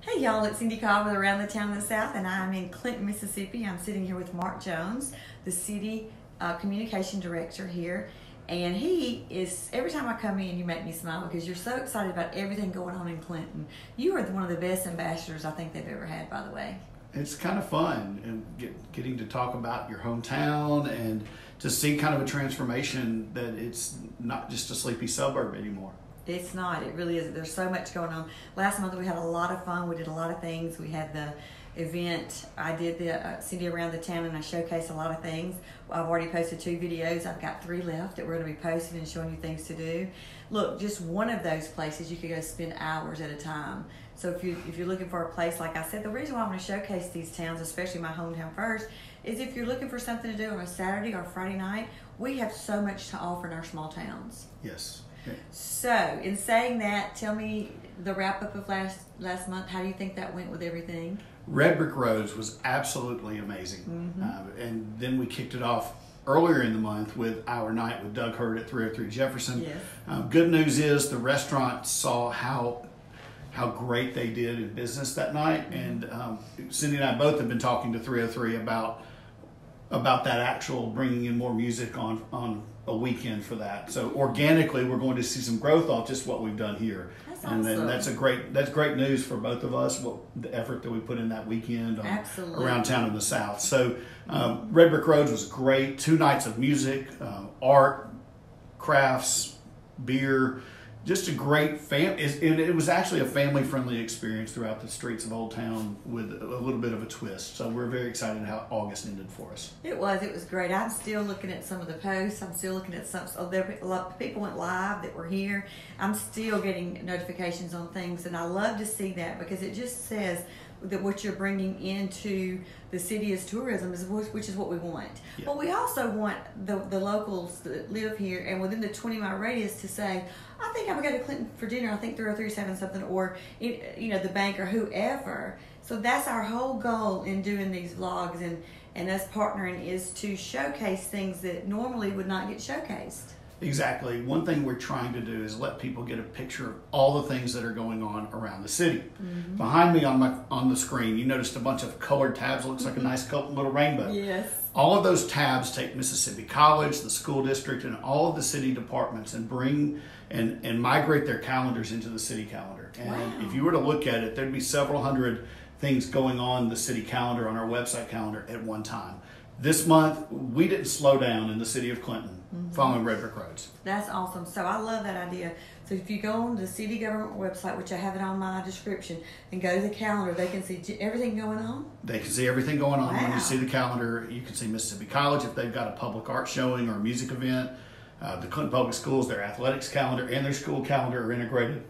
Hey y'all, it's Cindy Cobb with Around the Town in the South, and I'm in Clinton, Mississippi. I'm sitting here with Mark Jones, the city communication director here, and he is, every time I come in, you make me smile because you're so excited about everything going on in Clinton. You are one of the best ambassadors I think they've ever had, by the way. It's kind of fun and getting to talk about your hometown and to see kind of a transformation that it's not just a sleepy suburb anymore. It's not. It really isn't. There's so much going on. Last month we had a lot of fun. We did a lot of things. We had the event. I did the City Around the Town, and I showcased a lot of things. I've already posted 2 videos. I've got 3 left that we're going to be posting and showing you things to do. Look, just one of those places you could go spend hours at a time. So if you're looking for a place, like I said, the reason why I want to showcase these towns, especially my hometown first, is if you're looking for something to do on a Saturday or Friday night, we have so much to offer in our small towns. Yes. So, in saying that, tell me the wrap-up of last month. How do you think that went with everything? Red Brick Roads was absolutely amazing. And then we kicked it off earlier in the month with our night with Doug Hurd at 303 Jefferson. Yes. Good news is the restaurant saw how great they did in business that night. And Cindy and I both have been talking to 303 about that actual bringing in more music on a weekend for that. So organically, we're going to see some growth off just what we've done here. That's and awesome. then that's great news for both of us. The effort that we put in that weekend around town in the South. So Red Brick Roads was great. 2 nights of music, art, crafts, beer. Just a great it was actually a family-friendly experience throughout the streets of Old Town with a little bit of a twist. So we're very excited how August ended for us. It was great. I'm still looking at some of the posts. I'm still looking at some. So there a lot of people went live that were here. I'm still getting notifications on things, and I love to see that because it just says that what you're bringing into the city as tourism which is what we want. Yeah. But we also want the locals that live here and within the 20-mile radius to say, I think I'm going to go to Clinton for dinner. I think 303 is having something, or the bank or whoever. So that's our whole goal in doing these vlogs and us partnering is to showcase things that normally would not get showcased. Exactly. One thing we're trying to do is let people get a picture of all the things that are going on around the city. Behind me on the screen, you noticed a bunch of colored tabs. It looks like a nice little rainbow. Yes. All of those tabs take Mississippi College, the school district, and all of the city departments and bring and migrate their calendars into the city calendar. And if you were to look at it, there'd be several hundred things going on the city calendar, on our website calendar at one time. This month, we didn't slow down in the city of Clinton following Red Brick Roads. That's awesome. So I love that idea. So if you go on the city government website, which I have it on my description, and go to the calendar, they can see everything going on? They can see everything going on. When you see the calendar, you can see Mississippi College if they've got a public art showing or a music event. The Clinton Public Schools, their athletics calendar and their school calendar are integrated,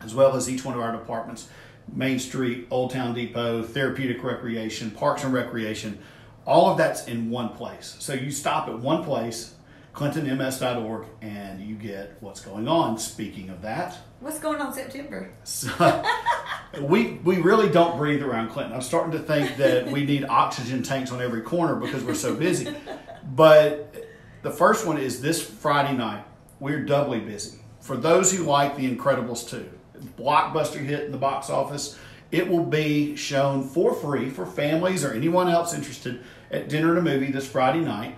as well as each one of our departments. Main Street, Old Town Depot, Therapeutic Recreation, Parks and Recreation. All of that's in one place. So you stop at one place, clintonms.org, and you get what's going on. Speaking of that, what's going on in September? So, we really don't breathe around Clinton. I'm starting to think that we need oxygen tanks on every corner because we're so busy. But the first one is this Friday night. We're doubly busy. For those who like The Incredibles 2, blockbuster hit in the box office, it will be shown for free for families or anyone else interested at Dinner and a Movie this Friday night.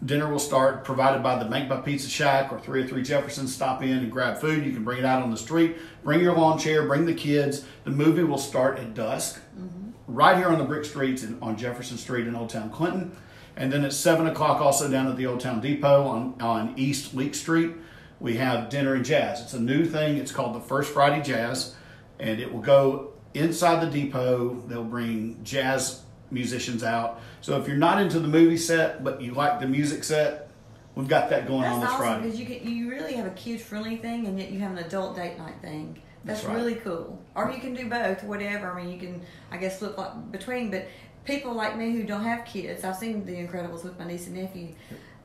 Dinner will start provided by the Bank by Pizza Shack or 303 Jefferson. Stop in and grab food. You can bring it out on the street. Bring your lawn chair. Bring the kids. The movie will start at dusk right here on the brick streets on Jefferson Street in Old Town Clinton. And then at 7 o'clock also down at the Old Town Depot on East Leek Street, we have Dinner and Jazz. It's a new thing. It's called the First Friday Jazz, and it will go inside the depot. They'll bring jazz musicians out. So if you're not into the movie set, but you like the music set, we've got that going on this Friday. Because you really have a kid-friendly thing, and yet you have an adult date night thing. That's right. Really cool. Or you can do both, whatever. I mean, you can, I guess, flip between. But people like me who don't have kids, I've seen The Incredibles with my niece and nephew.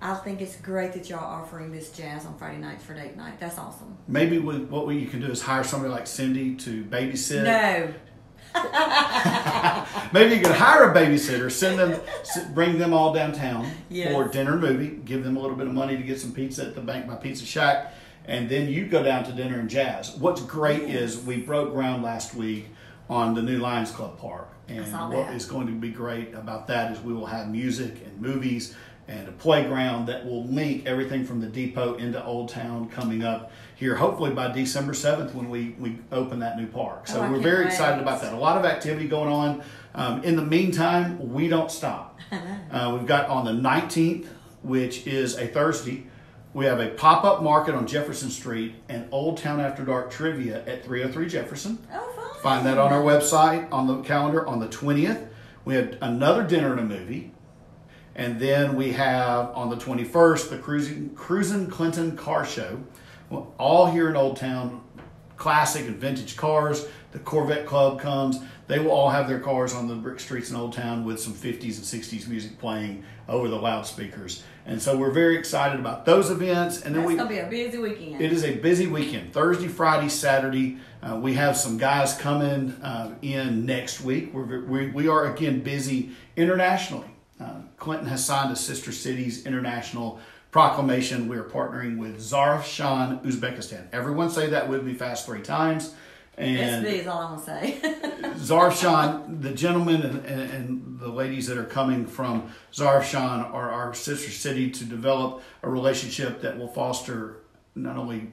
I think it's great that y'all are offering this jazz on Friday nights for date night. That's awesome. Maybe what you can do is hire somebody like Cindy to babysit. No. Maybe you could hire a babysitter, bring them all downtown Yes. for dinner and movie, give them a little bit of money to get some pizza at the Bank by Pizza Shack, and then you go down to Dinner and Jazz. What's great is we broke ground last week on the new Lions Club Park. And saw what that. is going to be great about that is we will have music and movies and a playground that will link everything from the depot into Old Town coming up here, hopefully by December 7th when we open that new park. So I we're can't very wait. excited about that. A lot of activity going on. In the meantime, we don't stop. We've got on the 19th, which is a Thursday, we have a pop-up market on Jefferson Street and Old Town After Dark trivia at 303 Jefferson. Oh, fun. Find that on our website, on the calendar. On the 20th, we have another dinner and a movie. And then we have on the 21st, the Cruisin' Clinton Car Show. Well, all here in Old Town, classic and vintage cars. The Corvette Club comes. They will all have their cars on the brick streets in Old Town with some 50s and 60s music playing over the loudspeakers. And so we're very excited about those events. And then That's going to be a busy weekend. It is a busy weekend. Thursday, Friday, Saturday. We have some guys coming in next week. We are again busy internationally. Clinton has signed a Sister Cities International proclamation. We are partnering with Zarafshan, Uzbekistan. Everyone say that with me fast 3 times. And SV is all I'm going to say. Zarafshan, the gentlemen and the ladies that are coming from Zarafshan are our sister city to develop a relationship that will foster not only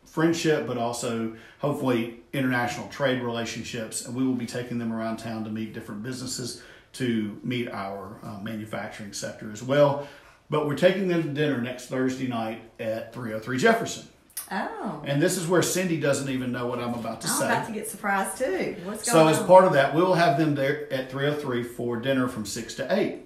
friendship, but also hopefully international trade relationships. And we will be taking them around town to meet different businesses, to meet our manufacturing sector as well. But we're taking them to dinner next Thursday night at 303 Jefferson. Oh. And this is where Cindy doesn't even know what I'm about to say. I'm about to get surprised too. What's So going on? as part of that, we will have them there at 303 for dinner from 6 to 8.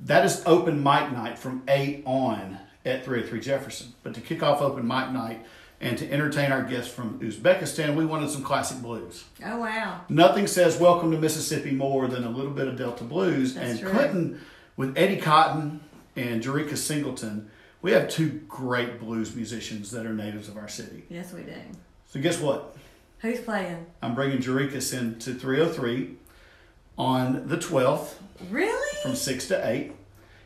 That is open mic night from 8 on at 303 Jefferson. But to kick off open mic night and to entertain our guests from Uzbekistan, we wanted some classic blues. Oh, wow. Nothing says welcome to Mississippi more than a little bit of Delta blues. That's and true. Clinton, with Eddie Cotton and Jericka Singleton, we have 2 great blues musicians that are natives of our city. Yes, we do. So guess what? Who's playing? I'm bringing Jericka in to 303 on the 12th Really? from 6 to 8.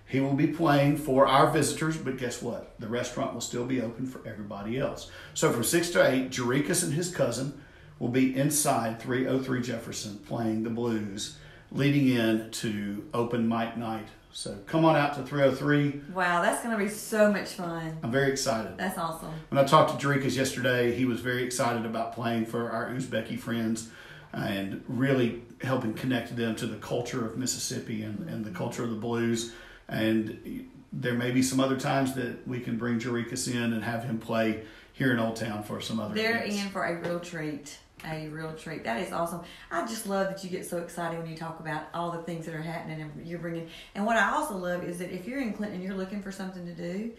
He will be playing for our visitors, but guess what? The restaurant will still be open for everybody else. So from 6 to 8, Jericka and his cousin will be inside 303 Jefferson playing the blues, leading in to open mic night. So come on out to 303. Wow, that's going to be so much fun. I'm very excited. That's awesome. When I talked to Jericka yesterday, he was very excited about playing for our Uzbeki friends and really helping connect them to the culture of Mississippi and the culture of the blues. And there may be some other times that we can bring Jericka in and have him play here in Old Town for some other They're events. in for a real treat. A real treat. That is awesome. I just love that you get so excited when you talk about all the things that are happening and you're bringing. And what I also love is that if you're in Clinton and you're looking for something to do,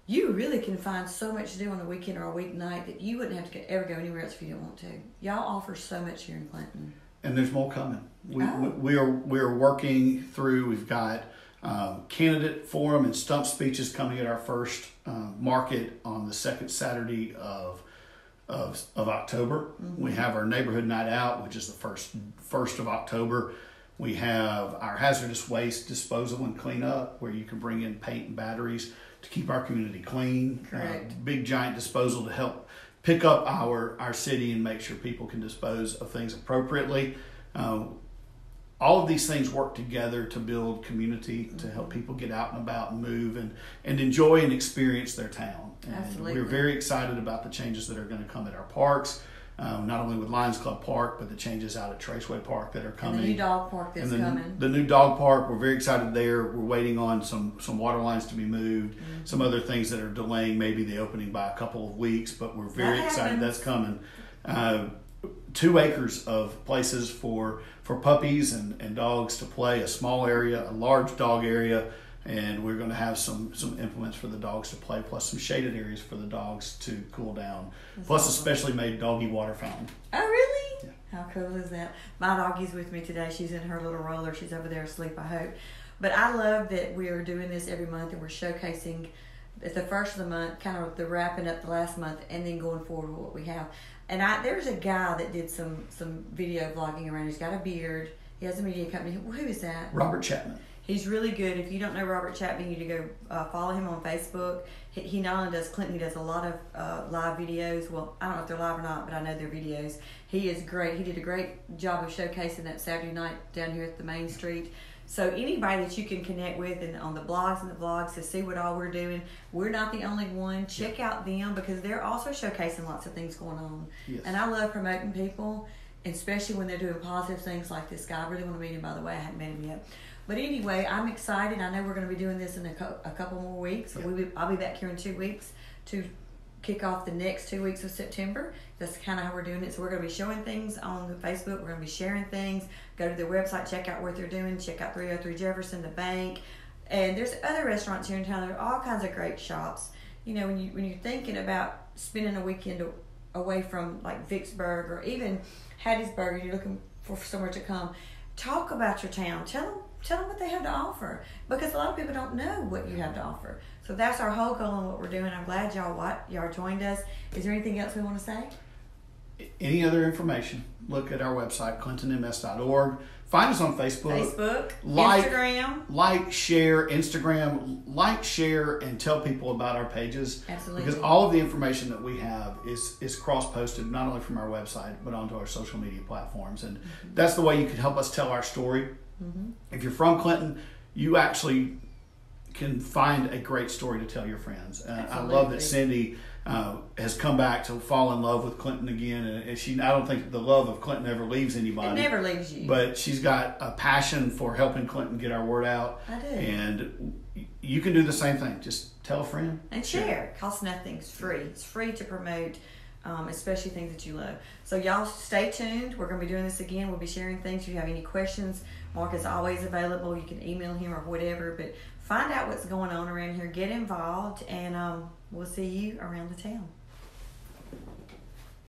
you really can find so much to do on a weekend or a weeknight that you wouldn't have to ever go anywhere else if you didn't want to. Y'all offer so much here in Clinton. And there's more coming. We are working through. We've got candidate forum and stump speeches coming at our first market on the second Saturday of October. Mm-hmm. We have our neighborhood night out, which is the first of October. We have our hazardous waste disposal and cleanup, where you can bring in paint and batteries to keep our community clean. Correct. Big giant disposal to help pick up our city and make sure people can dispose of things appropriately. All of these things work together to build community, to help people get out and about and move and enjoy and experience their town. And Absolutely. we're very excited about the changes that are going to come at our parks, not only with Lions Club Park, but the changes out at Traceway Park that are coming. And the new dog park that's coming. The new dog park, we're very excited there. We're waiting on some water lines to be moved, some other things that are delaying maybe the opening by a couple of weeks, but we're very excited that's coming. 2 acres of places for puppies and dogs to play, a small area, a large dog area, and we're going to have some implements for the dogs to play, plus some shaded areas for the dogs to cool down, plus a specially made doggy water fountain. Oh, really? Yeah. How cool is that? My doggy's with me today. She's in her little roller. She's over there asleep, I hope. But I love that we are doing this every month and we're showcasing at the first of the month, kind of the wrapping up the last month, and then going forward with what we have. And there's a guy that did some video vlogging around. He's got a beard. He has a media company. Who is that? Robert Chapman. He's really good. If you don't know Robert Chapman, you need to go follow him on Facebook. He not only does Clinton, he does a lot of live videos. Well, I don't know if they're live or not, but I know they're videos. He is great. He did a great job of showcasing that Saturday night down here at the Main Street. So anybody that you can connect with and on the blogs and the vlogs to see what all we're doing, we're not the only one. Check out them because they're also showcasing lots of things going on. Yes. And I love promoting people, especially when they're doing positive things like this guy. I really want to meet him, by the way. I haven't met him yet. But anyway, I'm excited. I know we're going to be doing this in a couple more weeks. So I'll be back here in 2 weeks to kick off the next 2 weeks of September. That's kind of how we're doing it. So we're going to be showing things on Facebook. We're going to be sharing things. Go to their website, check out what they're doing. Check out 303 Jefferson, the bank. And there's other restaurants here in town. There are all kinds of great shops. You know, when you're thinking about spending a weekend away from like Vicksburg or even Hattiesburg, and you're looking for somewhere to come, talk about your town. Tell them what they have to offer, because a lot of people don't know what you have to offer. So that's our whole goal and what we're doing. I'm glad y'all joined us. Is there anything else we want to say? Any other information, look at our website, clintonms.org. Find us on Facebook. Instagram. Share, and tell people about our pages. Absolutely. Because all of the information that we have is cross-posted, not only from our website, but onto our social media platforms. And that's the way you can help us tell our story. Mm-hmm. If you're from Clinton, you actually can find a great story to tell your friends. I love that Cindy has come back to fall in love with Clinton again, and I don't think the love of Clinton ever leaves anybody. It never leaves you. But she's got a passion for helping Clinton get our word out. I do. And you can do the same thing. Just tell a friend. And share. It costs nothing. It's free. It's free to promote, especially things that you love. So y'all stay tuned. We're going to be doing this again. We'll be sharing things. If you have any questions, Mark is always available. You can email him or whatever. But find out what's going on around here. Get involved, and we'll see you around the town.